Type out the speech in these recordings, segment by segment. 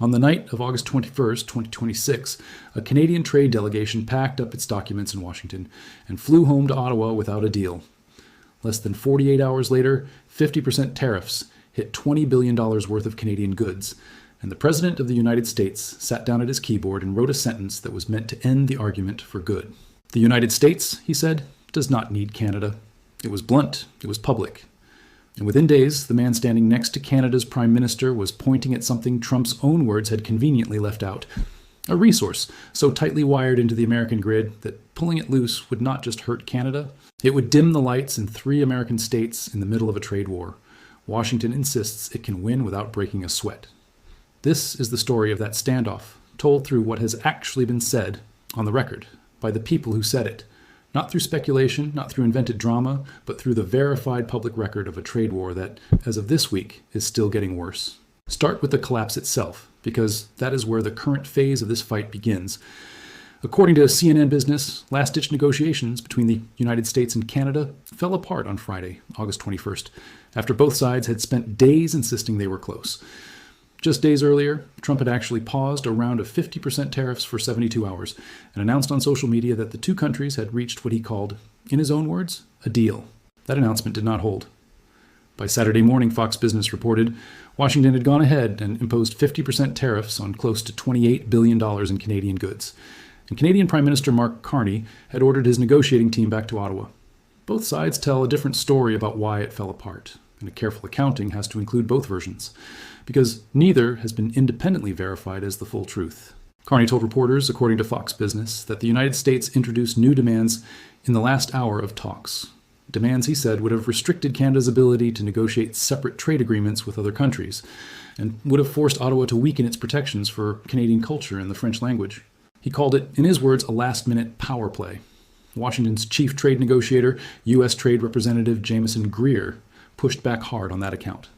On the night of August 21st, 2026, a Canadian trade delegation packed up its documents in Washington and flew home to Ottawa without a deal. Less than 48 hours later, 50% tariffs hit $20 billion worth of Canadian goods, and the President of the United States sat down at his keyboard and wrote a sentence that was meant to end the argument for good. The United States, he said, does not need Canada. It was blunt, it was public. And within days, the man standing next to Canada's Prime Minister was pointing at something Trump's own words had conveniently left out. A resource so tightly wired into the American grid that pulling it loose would not just hurt Canada, it would dim the lights in 3 American states in the middle of a trade war. Washington insists it can win without breaking a sweat. This is the story of that standoff, told through what has actually been said on the record by the people who said it. Not through speculation, not through invented drama, but through the verified public record of a trade war that, as of this week, is still getting worse. Start with the collapse itself, because that is where the current phase of this fight begins. According to CNN Business, last-ditch negotiations between the United States and Canada fell apart on Friday, August 21st, after both sides had spent days insisting they were close. Just days earlier, Trump had actually paused a round of 50% tariffs for 72 hours and announced on social media that the two countries had reached what he called, in his own words, a deal. That announcement did not hold. By Saturday morning, Fox Business reported, Washington had gone ahead and imposed 50% tariffs on close to $28 billion in Canadian goods. And Canadian Prime Minister Mark Carney had ordered his negotiating team back to Ottawa. Both sides tell a different story about why it fell apart, and a careful accounting has to include both versions, because neither has been independently verified as the full truth. Carney told reporters, according to Fox Business, that the United States introduced new demands in the last hour of talks. Demands, he said, would have restricted Canada's ability to negotiate separate trade agreements with other countries, and would have forced Ottawa to weaken its protections for Canadian culture and the French language. He called it, in his words, a last-minute power play. Washington's chief trade negotiator, U.S. Trade Representative Jameson Greer, pushed back hard on that account.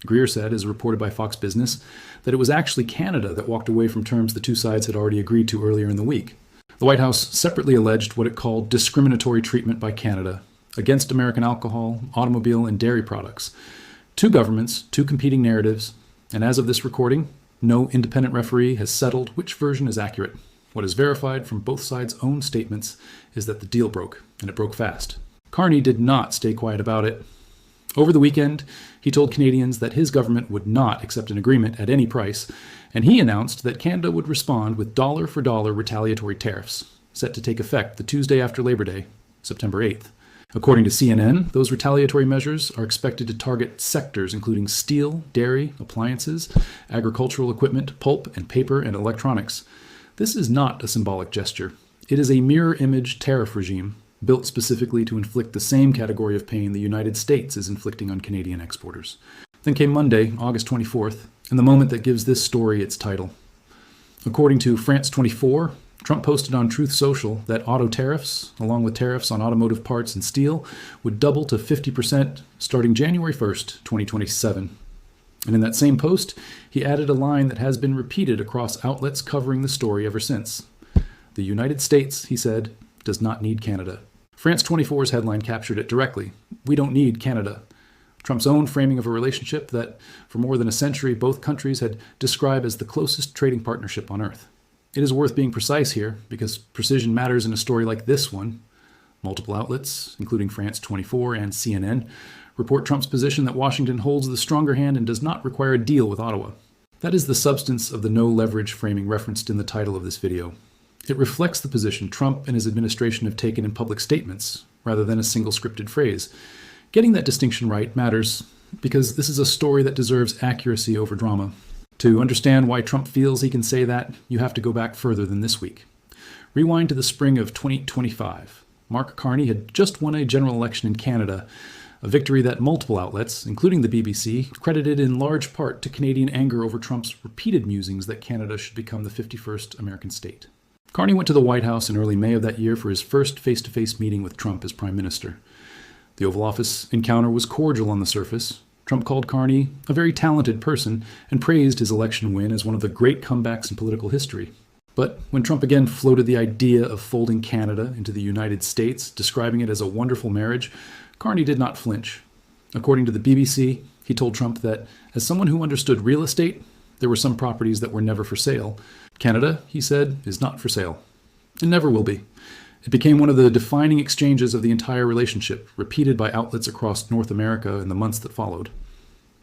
Greer said, as reported by Fox Business, that it was actually Canada that walked away from terms the two sides had already agreed to earlier in the week. The White House separately alleged what it called discriminatory treatment by Canada against American alcohol, automobile, and dairy products. Two governments, two competing narratives, and as of this recording, no independent referee has settled which version is accurate. What is verified from both sides' own statements is that the deal broke, and it broke fast. Carney did not stay quiet about it. Over the weekend, he told Canadians that his government would not accept an agreement at any price, and he announced that Canada would respond with dollar-for-dollar retaliatory tariffs, set to take effect the Tuesday after Labor Day, September 8th. According to CNN, those retaliatory measures are expected to target sectors including steel, dairy, appliances, agricultural equipment, pulp and paper, and electronics. This is not a symbolic gesture. It is a mirror image tariff regime built specifically to inflict the same category of pain the United States is inflicting on Canadian exporters. Then came Monday, August 24th, and the moment that gives this story its title. According to France 24, Trump posted on Truth Social that auto tariffs, along with tariffs on automotive parts and steel, would double to 50% starting January 1st, 2027. And in that same post, he added a line that has been repeated across outlets covering the story ever since. The United States, he said, does not need Canada. France 24's headline captured it directly. We don't need Canada. Trump's own framing of a relationship that, for more than a century, both countries had described as the closest trading partnership on Earth. It is worth being precise here, because precision matters in a story like this one. Multiple outlets, including France 24 and CNN, report Trump's position that Washington holds the stronger hand and does not require a deal with Ottawa. That is the substance of the no-leverage framing referenced in the title of this video. It reflects the position Trump and his administration have taken in public statements, rather than a single scripted phrase. Getting that distinction right matters, because this is a story that deserves accuracy over drama. To understand why Trump feels he can say that, you have to go back further than this week. Rewind to the spring of 2025. Mark Carney had just won a general election in Canada, a victory that multiple outlets, including the BBC, credited in large part to Canadian anger over Trump's repeated musings that Canada should become the 51st American state. Carney went to the White House in early May of that year for his first face-to-face meeting with Trump as Prime Minister. The Oval Office encounter was cordial on the surface. Trump called Carney a very talented person and praised his election win as one of the great comebacks in political history. But when Trump again floated the idea of folding Canada into the United States, describing it as a wonderful marriage, Carney did not flinch. According to the BBC, he told Trump that, as someone who understood real estate, There were some properties that were never for sale. Canada, he said, is not for sale. It never will be. It became one of the defining exchanges of the entire relationship, repeated by outlets across North America in the months that followed.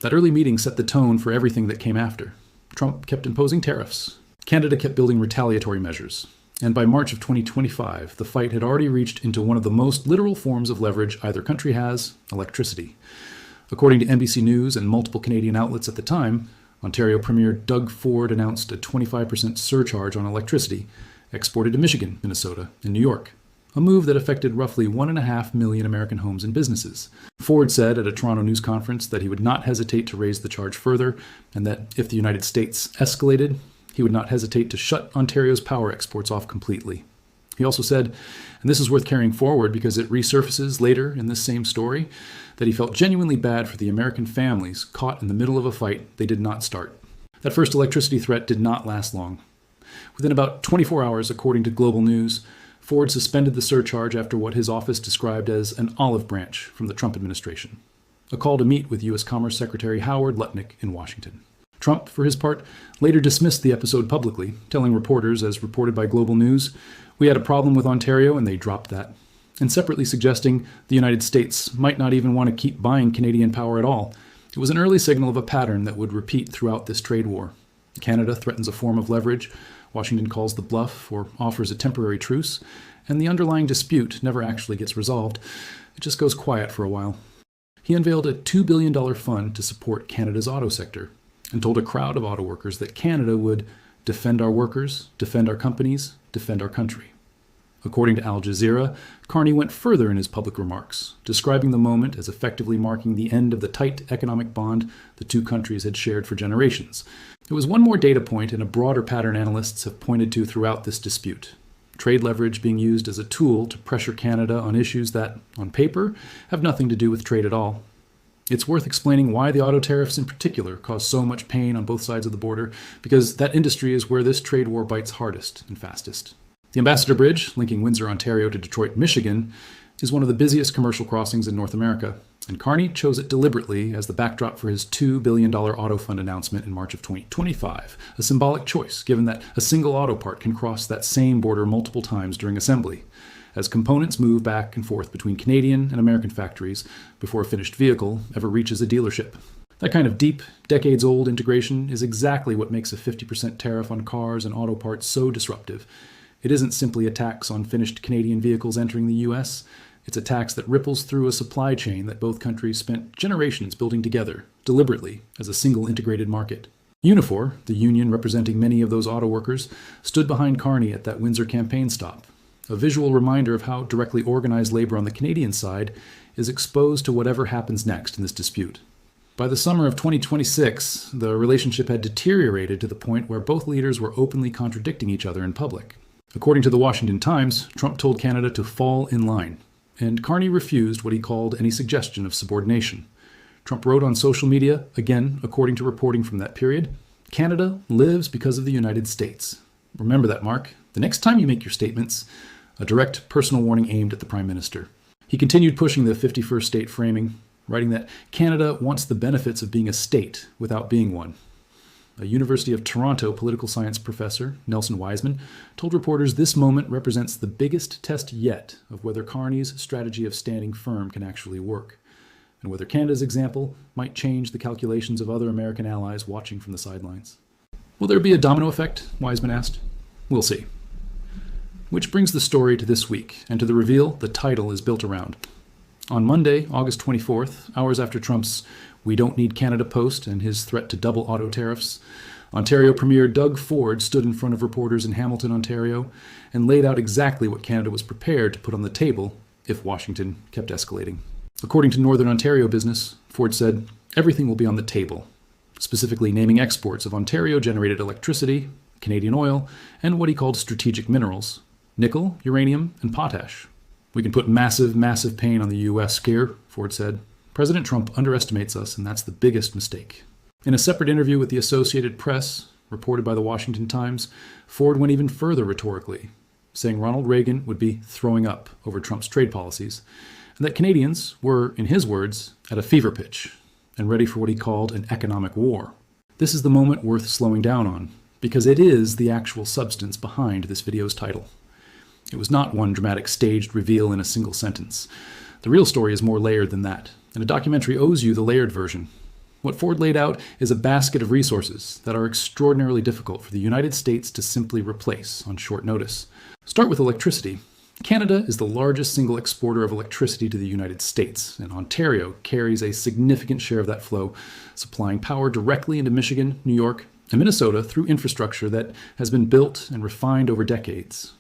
That early meeting set the tone for everything that came after. Trump kept imposing tariffs. Canada kept building retaliatory measures. And by March of 2025, the fight had already reached into one of the most literal forms of leverage either country has, electricity. According to NBC News and multiple Canadian outlets at the time, Ontario Premier Doug Ford announced a 25% surcharge on electricity exported to Michigan, Minnesota, and New York, a move that affected roughly 1.5 million American homes and businesses. Ford said at a Toronto news conference that he would not hesitate to raise the charge further, and that if the United States escalated, he would not hesitate to shut Ontario's power exports off completely. He also said, and this is worth carrying forward because it resurfaces later in this same story, that he felt genuinely bad for the American families caught in the middle of a fight they did not start. That first electricity threat did not last long. Within about 24 hours, according to Global News, Ford suspended the surcharge after what his office described as an olive branch from the Trump administration, a call to meet with U.S. Commerce Secretary Howard Lutnick in Washington. Trump, for his part, later dismissed the episode publicly, telling reporters, as reported by Global News, "We had a problem with Ontario and they dropped that," and separately suggesting the United States might not even want to keep buying Canadian power at all. It was an early signal of a pattern that would repeat throughout this trade war. Canada threatens a form of leverage, Washington calls the bluff or offers a temporary truce, and the underlying dispute never actually gets resolved. It just goes quiet for a while. He unveiled a $2 billion fund to support Canada's auto sector, and told a crowd of auto workers that Canada would defend our workers, defend our companies, defend our country. According to Al Jazeera, Carney went further in his public remarks, describing the moment as effectively marking the end of the tight economic bond the two countries had shared for generations. It was one more data point in a broader pattern analysts have pointed to throughout this dispute. Trade leverage being used as a tool to pressure Canada on issues that, on paper, have nothing to do with trade at all. It's worth explaining why the auto tariffs in particular cause so much pain on both sides of the border, because that industry is where this trade war bites hardest and fastest. The Ambassador Bridge, linking Windsor, Ontario to Detroit, Michigan, is one of the busiest commercial crossings in North America, and Carney chose it deliberately as the backdrop for his $2 billion auto fund announcement in March of 2025, a symbolic choice given that a single auto part can cross that same border multiple times during assembly, as components move back and forth between Canadian and American factories before a finished vehicle ever reaches a dealership. That kind of deep, decades-old integration is exactly what makes a 50% tariff on cars and auto parts so disruptive. It isn't simply a tax on finished Canadian vehicles entering the U.S., it's a tax that ripples through a supply chain that both countries spent generations building together, deliberately, as a single integrated market. Unifor, the union representing many of those auto workers, stood behind Carney at that Windsor campaign stop, a visual reminder of how directly organized labor on the Canadian side is exposed to whatever happens next in this dispute. By the summer of 2026, the relationship had deteriorated to the point where both leaders were openly contradicting each other in public. According to the Washington Times, Trump told Canada to fall in line, and Carney refused what he called any suggestion of subordination. Trump wrote on social media, again according to reporting from that period, "Canada lives because of the United States. Remember that, Mark. The next time you make your statements," a direct personal warning aimed at the Prime Minister. He continued pushing the 51st state framing, writing that Canada wants the benefits of being a state without being one. A University of Toronto political science professor, Nelson Wiseman, told reporters this moment represents the biggest test yet of whether Carney's strategy of standing firm can actually work, and whether Canada's example might change the calculations of other American allies watching from the sidelines. Will there be a domino effect? Wiseman asked. We'll see. Which brings the story to this week, and to the reveal the title is built around. On Monday, August 24th, hours after Trump's "We don't need Canada" post and his threat to double auto tariffs, Ontario Premier Doug Ford stood in front of reporters in Hamilton, Ontario, and laid out exactly what Canada was prepared to put on the table if Washington kept escalating. According to Northern Ontario Business, Ford said, "Everything will be on the table," specifically naming exports of Ontario-generated electricity, Canadian oil, and what he called strategic minerals, nickel, uranium, and potash. "We can put massive, massive pain on the U.S. here," Ford said. "President Trump underestimates us, and that's the biggest mistake." In a separate interview with the Associated Press, reported by the Washington Times, Ford went even further rhetorically, saying Ronald Reagan would be throwing up over Trump's trade policies, and that Canadians were, in his words, at a fever pitch and ready for what he called an economic war. This is the moment worth slowing down on, because it is the actual substance behind this video's title. It was not one dramatic staged reveal in a single sentence. The real story is more layered than that, and a documentary owes you the layered version. What Ford laid out is a basket of resources that are extraordinarily difficult for the United States to simply replace on short notice. Start with electricity. Canada is the largest single exporter of electricity to the United States, and Ontario carries a significant share of that flow, supplying power directly into Michigan, New York, and Minnesota through infrastructure that has been built and refined over decades.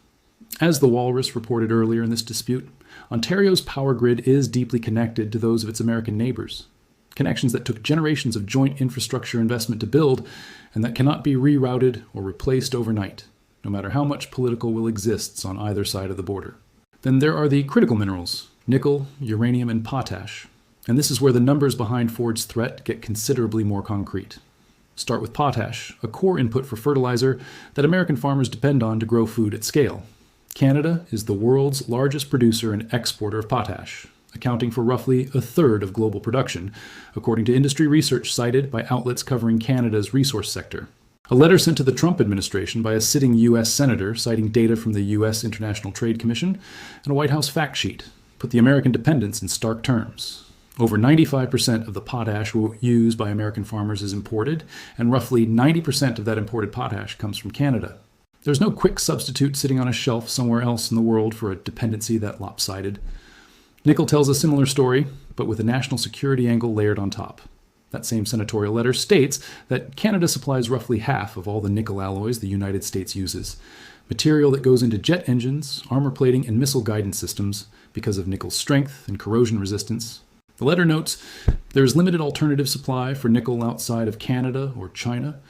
As the Walrus reported earlier in this dispute, Ontario's power grid is deeply connected to those of its American neighbors, connections that took generations of joint infrastructure investment to build and that cannot be rerouted or replaced overnight, no matter how much political will exists on either side of the border. Then there are the critical minerals, nickel, uranium, and potash. And this is where the numbers behind Ford's threat get considerably more concrete. Start with potash, a core input for fertilizer that American farmers depend on to grow food at scale. Canada is the world's largest producer and exporter of potash, accounting for roughly a third of global production, according to industry research cited by outlets covering Canada's resource sector. A letter sent to the Trump administration by a sitting U.S. senator citing data from the U.S. International Trade Commission and a White House fact sheet put the American dependence in stark terms. Over 95% of the potash used by American farmers is imported, and roughly 90% of that imported potash comes from Canada. There's no quick substitute sitting on a shelf somewhere else in the world for a dependency that lopsided. Nickel tells a similar story, but with a national security angle layered on top. That same senatorial letter states that Canada supplies roughly half of all the nickel alloys the United States uses, material that goes into jet engines, armor plating, and missile guidance systems because of nickel's strength and corrosion resistance. The letter notes there is limited alternative supply for nickel outside of Canada or China,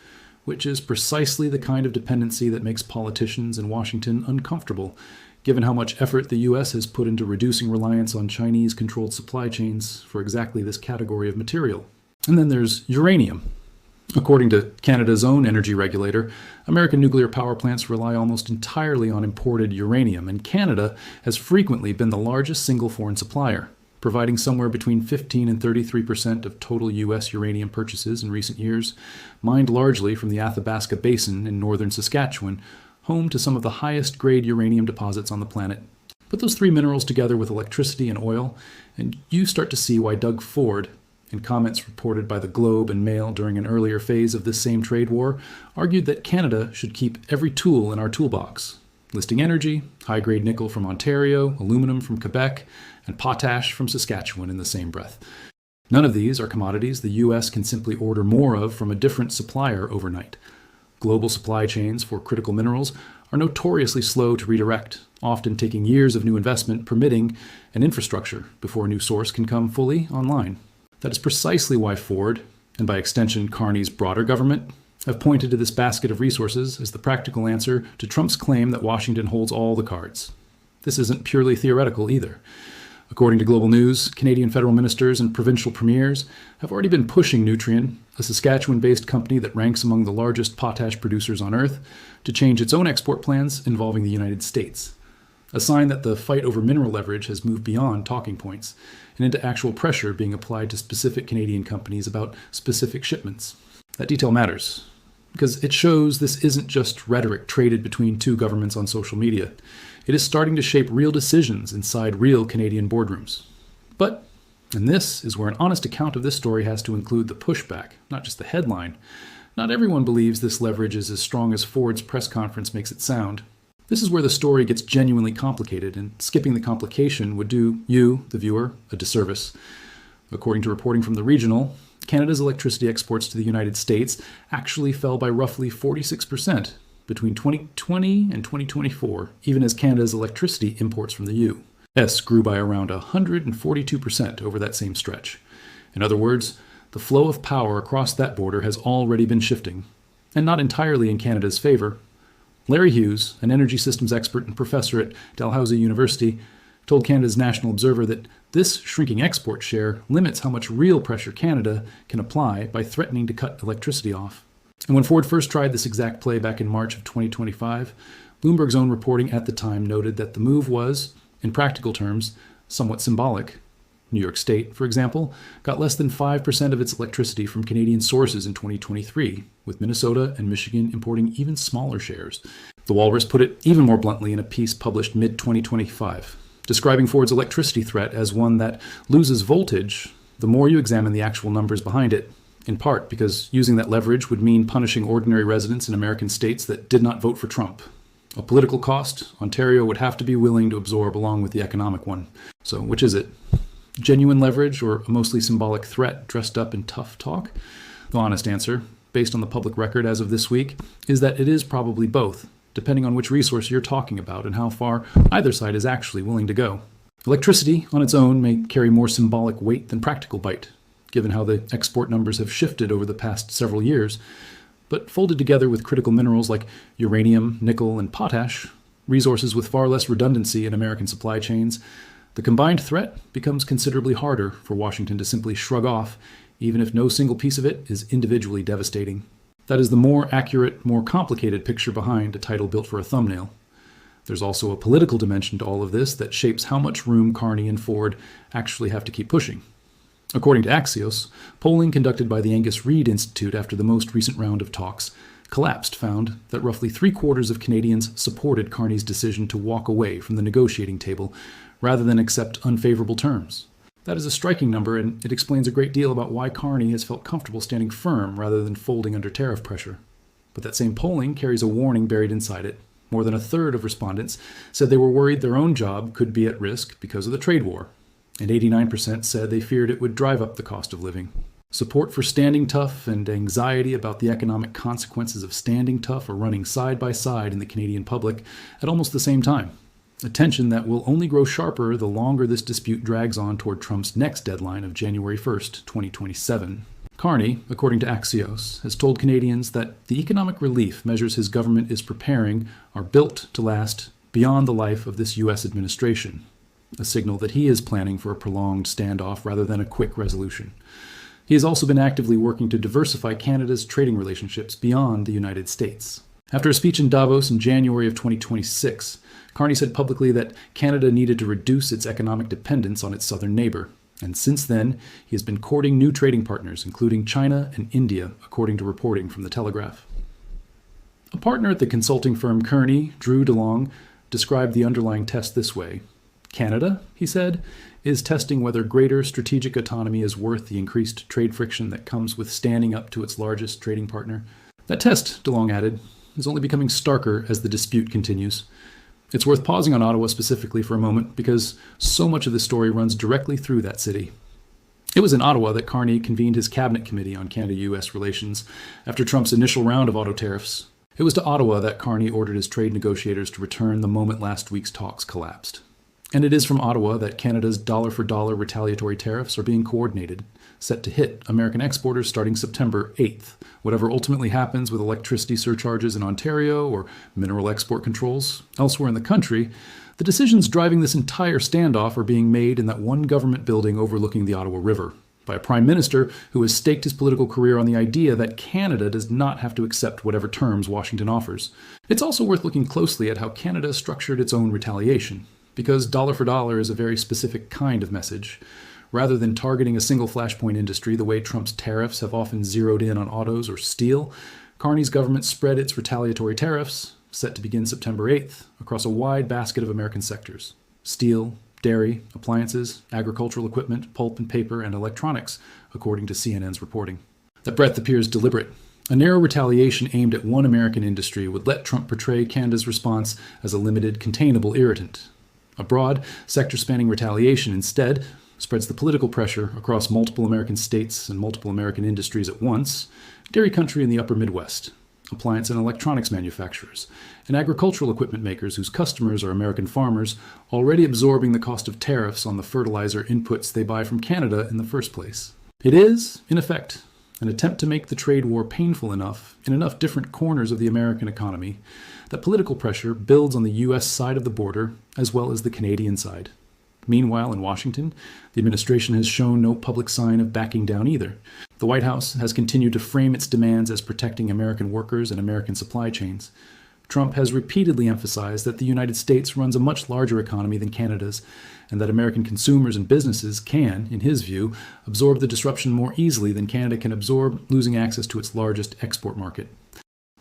which is precisely the kind of dependency that makes politicians in Washington uncomfortable, given how much effort the U.S. has put into reducing reliance on Chinese-controlled supply chains for exactly this category of material. And then there's uranium. According to Canada's own energy regulator, American nuclear power plants rely almost entirely on imported uranium, and Canada has frequently been the largest single foreign supplier, providing somewhere between 15 and 33% of total U.S. uranium purchases in recent years, mined largely from the Athabasca Basin in northern Saskatchewan, home to some of the highest grade uranium deposits on the planet. Put those three minerals together with electricity and oil, and you start to see why Doug Ford, in comments reported by the Globe and Mail during an earlier phase of this same trade war, argued that Canada should keep every tool in our toolbox, listing energy, high-grade nickel from Ontario, aluminum from Quebec, and potash from Saskatchewan in the same breath. None of these are commodities the U.S. can simply order more of from a different supplier overnight. Global supply chains for critical minerals are notoriously slow to redirect, often taking years of new investment, permitting, and infrastructure before a new source can come fully online. That is precisely why Ford, and by extension Carney's broader government, have pointed to this basket of resources as the practical answer to Trump's claim that Washington holds all the cards. This isn't purely theoretical either. According to Global News, Canadian federal ministers and provincial premiers have already been pushing Nutrien, a Saskatchewan-based company that ranks among the largest potash producers on Earth, to change its own export plans involving the United States. A sign that the fight over mineral leverage has moved beyond talking points and into actual pressure being applied to specific Canadian companies about specific shipments. That detail matters, because it shows this isn't just rhetoric traded between two governments on social media. It is starting to shape real decisions inside real Canadian boardrooms. But, and this is where an honest account of this story has to include the pushback, not just the headline. Not everyone believes this leverage is as strong as Ford's press conference makes it sound. This is where the story gets genuinely complicated, and skipping the complication would do you, the viewer, a disservice. According to reporting from The Regional, Canada's electricity exports to the United States actually fell by roughly 46% between 2020 and 2024, even as Canada's electricity imports from the U.S. grew by around 142% over that same stretch. In other words, the flow of power across that border has already been shifting, and not entirely in Canada's favor. Larry Hughes, an energy systems expert and professor at Dalhousie University, told Canada's National Observer that this shrinking export share limits how much real pressure Canada can apply by threatening to cut electricity off. And when Ford first tried this exact play back in March of 2025, Bloomberg's own reporting at the time noted that the move was, in practical terms, somewhat symbolic. New York State, for example, got less than 5% of its electricity from Canadian sources in 2023, with Minnesota and Michigan importing even smaller shares. The Walrus put it even more bluntly in a piece published mid-2025, describing Ford's electricity threat as one that loses voltage the more you examine the actual numbers behind it, in part because using that leverage would mean punishing ordinary residents in American states that did not vote for Trump. A political cost Ontario would have to be willing to absorb along with the economic one. So which is it? Genuine leverage or a mostly symbolic threat dressed up in tough talk? The honest answer, based on the public record as of this week, is that it is probably both, depending on which resource you're talking about and how far either side is actually willing to go. Electricity on its own may carry more symbolic weight than practical bite, given how the export numbers have shifted over the past several years, but folded together with critical minerals like uranium, nickel, and potash, resources with far less redundancy in American supply chains, the combined threat becomes considerably harder for Washington to simply shrug off, even if no single piece of it is individually devastating. That is the more accurate, more complicated picture behind a title built for a thumbnail. There's also a political dimension to all of this that shapes how much room Carney and Ford actually have to keep pushing. According to Axios, polling conducted by the Angus Reid Institute after the most recent round of talks collapsed found that roughly 3/4 of Canadians supported Carney's decision to walk away from the negotiating table rather than accept unfavorable terms. That is a striking number, and it explains a great deal about why Carney has felt comfortable standing firm rather than folding under tariff pressure. But that same polling carries a warning buried inside it. More than a third of respondents said they were worried their own job could be at risk because of the trade war, and 89% said they feared it would drive up the cost of living. Support for standing tough and anxiety about the economic consequences of standing tough are running side by side in the Canadian public at almost the same time. A tension that will only grow sharper the longer this dispute drags on toward Trump's next deadline of January 1st, 2027. Carney, according to Axios, has told Canadians that the economic relief measures his government is preparing are built to last beyond the life of this U.S. administration, a signal that he is planning for a prolonged standoff rather than a quick resolution. He has also been actively working to diversify Canada's trading relationships beyond the United States. After a speech in Davos in January of 2026, Carney said publicly that Canada needed to reduce its economic dependence on its southern neighbor. And since then, he has been courting new trading partners, including China and India, according to reporting from The Telegraph. A partner at the consulting firm Kearney, Drew DeLong, described the underlying test this way. Canada, he said, is testing whether greater strategic autonomy is worth the increased trade friction that comes with standing up to its largest trading partner. That test, DeLong added, is only becoming starker as the dispute continues. It's worth pausing on Ottawa specifically for a moment because so much of the story runs directly through that city. It was in Ottawa that Carney convened his cabinet committee on Canada-U.S. relations after Trump's initial round of auto tariffs. It was to Ottawa that Carney ordered his trade negotiators to return the moment last week's talks collapsed. And it is from Ottawa that Canada's dollar-for-dollar retaliatory tariffs are being coordinated, set to hit American exporters starting September 8th. Whatever ultimately happens with electricity surcharges in Ontario or mineral export controls elsewhere in the country, the decisions driving this entire standoff are being made in that one government building overlooking the Ottawa River by a prime minister who has staked his political career on the idea that Canada does not have to accept whatever terms Washington offers. It's also worth looking closely at how Canada structured its own retaliation, because dollar for dollar is a very specific kind of message. Rather than targeting a single flashpoint industry the way Trump's tariffs have often zeroed in on autos or steel, Carney's government spread its retaliatory tariffs, set to begin September 8th, across a wide basket of American sectors: steel, dairy, appliances, agricultural equipment, pulp and paper, and electronics, according to CNN's reporting. That breadth appears deliberate. A narrow retaliation aimed at one American industry would let Trump portray Canada's response as a limited, containable irritant. A broad, sector-spanning retaliation instead spreads the political pressure across multiple American states and multiple American industries at once: dairy country in the upper Midwest, appliance and electronics manufacturers, and agricultural equipment makers whose customers are American farmers already absorbing the cost of tariffs on the fertilizer inputs they buy from Canada in the first place. It is, in effect, an attempt to make the trade war painful enough in enough different corners of the American economy that political pressure builds on the U.S. side of the border as well as the Canadian side. Meanwhile, in Washington, the administration has shown no public sign of backing down either. The White House has continued to frame its demands as protecting American workers and American supply chains. Trump has repeatedly emphasized that the United States runs a much larger economy than Canada's, and that American consumers and businesses can, in his view, absorb the disruption more easily than Canada can absorb losing access to its largest export market.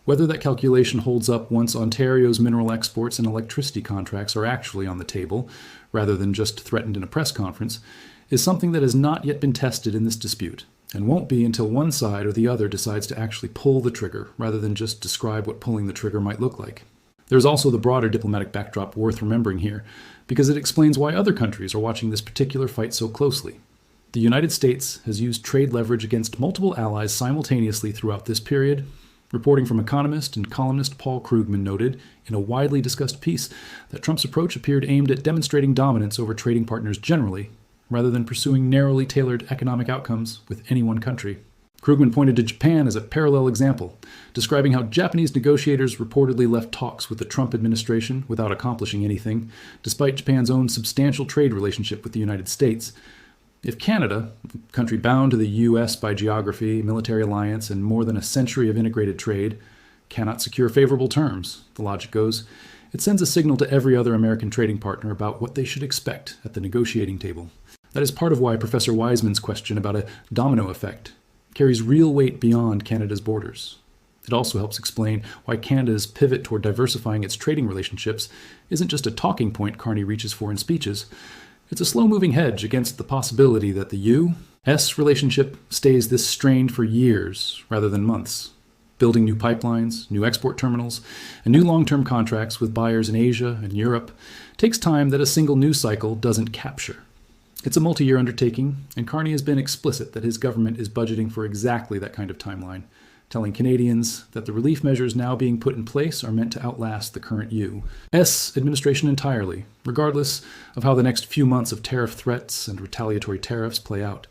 Whether that calculation holds up once Ontario's mineral exports and electricity contracts are actually on the table, rather than just threatened in a press conference, is something that has not yet been tested in this dispute, and won't be until one side or the other decides to actually pull the trigger, rather than just describe what pulling the trigger might look like. There's also the broader diplomatic backdrop worth remembering here, because it explains why other countries are watching this particular fight so closely. The United States has used trade leverage against multiple allies simultaneously throughout this period. Reporting from economist and columnist Paul Krugman noted in a widely discussed piece that Trump's approach appeared aimed at demonstrating dominance over trading partners generally, rather than pursuing narrowly tailored economic outcomes with any one country. Krugman pointed to Japan as a parallel example, describing how Japanese negotiators reportedly left talks with the Trump administration without accomplishing anything, despite Japan's own substantial trade relationship with the United States. If Canada, a country bound to the U.S. by geography, military alliance, and more than a century of integrated trade, cannot secure favorable terms, the logic goes, it sends a signal to every other American trading partner about what they should expect at the negotiating table. That is part of why Professor Wiseman's question about a domino effect carries real weight beyond Canada's borders. It also helps explain why Canada's pivot toward diversifying its trading relationships isn't just a talking point Carney reaches for in speeches. It's a slow-moving hedge against the possibility that the U.S. relationship stays this strained for years rather than months. Building new pipelines, new export terminals, and new long-term contracts with buyers in Asia and Europe takes time that a single news cycle doesn't capture. It's a multi-year undertaking, and Carney has been explicit that his government is budgeting for exactly that kind of timeline, telling Canadians that the relief measures now being put in place are meant to outlast the current U.S. administration entirely, regardless of how the next few months of tariff threats and retaliatory tariffs play out.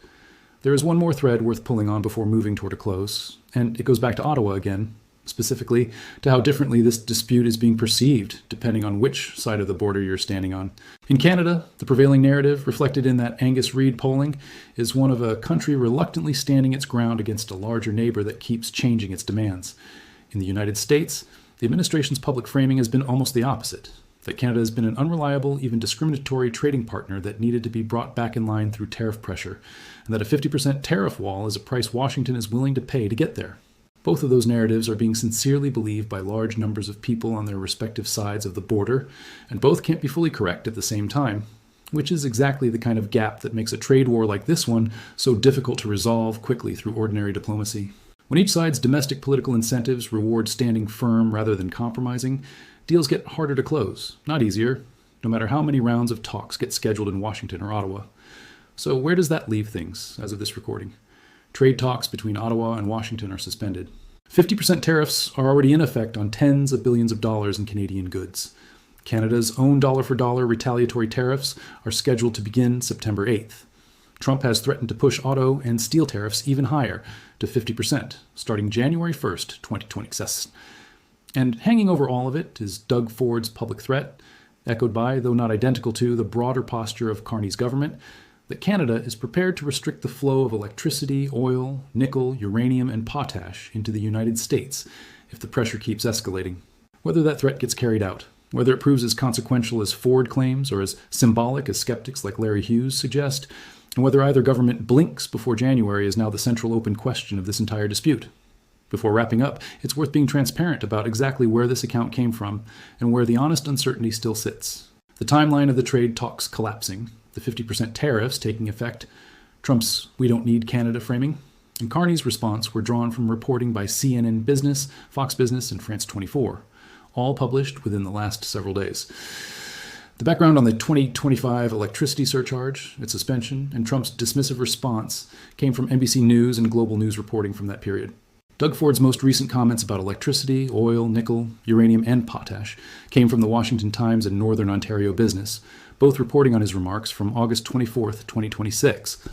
There is one more thread worth pulling on before moving toward a close, and it goes back to Ottawa again, specifically to how differently this dispute is being perceived depending on which side of the border you're standing on. In Canada, the prevailing narrative, reflected in that Angus Reid polling, is one of a country reluctantly standing its ground against a larger neighbor that keeps changing its demands. In the United States, the administration's public framing has been almost the opposite, that Canada has been an unreliable, even discriminatory trading partner that needed to be brought back in line through tariff pressure, and that a 50% tariff wall is a price Washington is willing to pay to get there. Both of those narratives are being sincerely believed by large numbers of people on their respective sides of the border, and both can't be fully correct at the same time, which is exactly the kind of gap that makes a trade war like this one so difficult to resolve quickly through ordinary diplomacy. When each side's domestic political incentives reward standing firm rather than compromising, deals get harder to close, not easier, no matter how many rounds of talks get scheduled in Washington or Ottawa. So where does that leave things as of this recording? Trade talks between Ottawa and Washington are suspended. 50% tariffs are already in effect on tens of billions of dollars in Canadian goods. Canada's own dollar-for-dollar retaliatory tariffs are scheduled to begin September 8th. Trump has threatened to push auto and steel tariffs even higher to 50%, starting January 1st, 2026. And hanging over all of it is Doug Ford's public threat, echoed by, though not identical to, the broader posture of Carney's government, that Canada is prepared to restrict the flow of electricity, oil, nickel, uranium, and potash into the United States if the pressure keeps escalating. Whether that threat gets carried out, whether it proves as consequential as Ford claims or as symbolic as skeptics like Larry Hughes suggest, and whether either government blinks before January is now the central open question of this entire dispute. Before wrapping up, it's worth being transparent about exactly where this account came from and where the honest uncertainty still sits. The timeline of the trade talks collapsing, the 50% tariffs taking effect, Trump's "we don't need Canada" framing, and Carney's response were drawn from reporting by CNN Business, Fox Business, and France 24, all published within the last several days. The background on the 2025 electricity surcharge, its suspension, and Trump's dismissive response came from NBC News and Global News reporting from that period. Doug Ford's most recent comments about electricity, oil, nickel, uranium, and potash came from the Washington Times and Northern Ontario Business, both reporting on his remarks from August 24, 2026.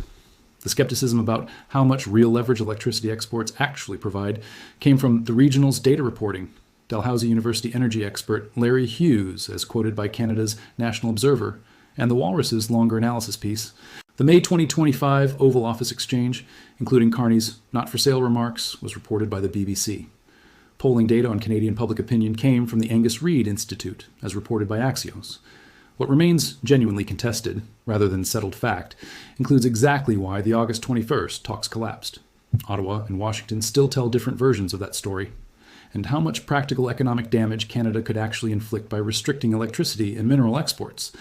The skepticism about how much real leverage electricity exports actually provide came from the Regional's data reporting, Dalhousie University energy expert Larry Hughes, as quoted by Canada's National Observer, and the Walrus's longer analysis piece. The May 2025 Oval Office exchange, including Carney's not-for-sale remarks, was reported by the BBC. Polling data on Canadian public opinion came from the Angus Reid Institute, as reported by Axios. What remains genuinely contested, rather than settled fact, includes exactly why the August 21st talks collapsed. Ottawa and Washington still tell different versions of that story, and how much practical economic damage Canada could actually inflict by restricting electricity and mineral exports.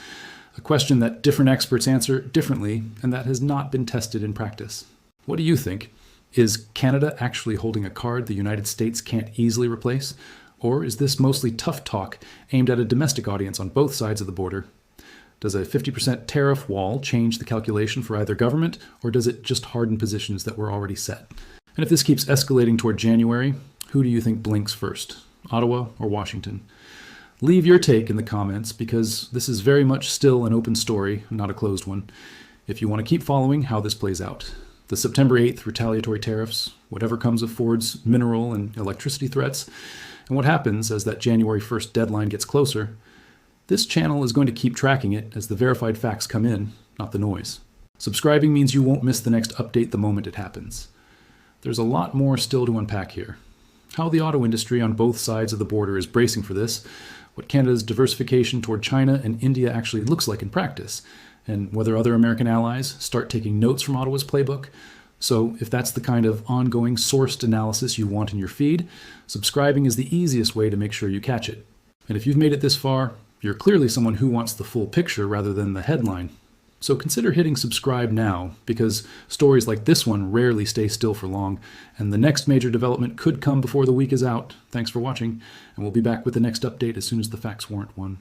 A question that different experts answer differently, and that has not been tested in practice. What do you think? Is Canada actually holding a card the United States can't easily replace? Or is this mostly tough talk aimed at a domestic audience on both sides of the border? Does a 50% tariff wall change the calculation for either government, or does it just harden positions that were already set? And if this keeps escalating toward January, who do you think blinks first, Ottawa or Washington? Leave your take in the comments, because this is very much still an open story, not a closed one, if you want to keep following how this plays out. The September 8th retaliatory tariffs, whatever comes of Ford's mineral and electricity threats, and what happens as that January 1st deadline gets closer. This channel is going to keep tracking it as the verified facts come in, not the noise. Subscribing means you won't miss the next update the moment it happens. There's a lot more still to unpack here. How the auto industry on both sides of the border is bracing for this, what Canada's diversification toward China and India actually looks like in practice, and whether other American allies start taking notes from Ottawa's playbook. So if that's the kind of ongoing sourced analysis you want in your feed, subscribing is the easiest way to make sure you catch it. And if you've made it this far, you're clearly someone who wants the full picture rather than the headline. So consider hitting subscribe now, because stories like this one rarely stay still for long, and the next major development could come before the week is out. Thanks for watching, and we'll be back with the next update as soon as the facts warrant one.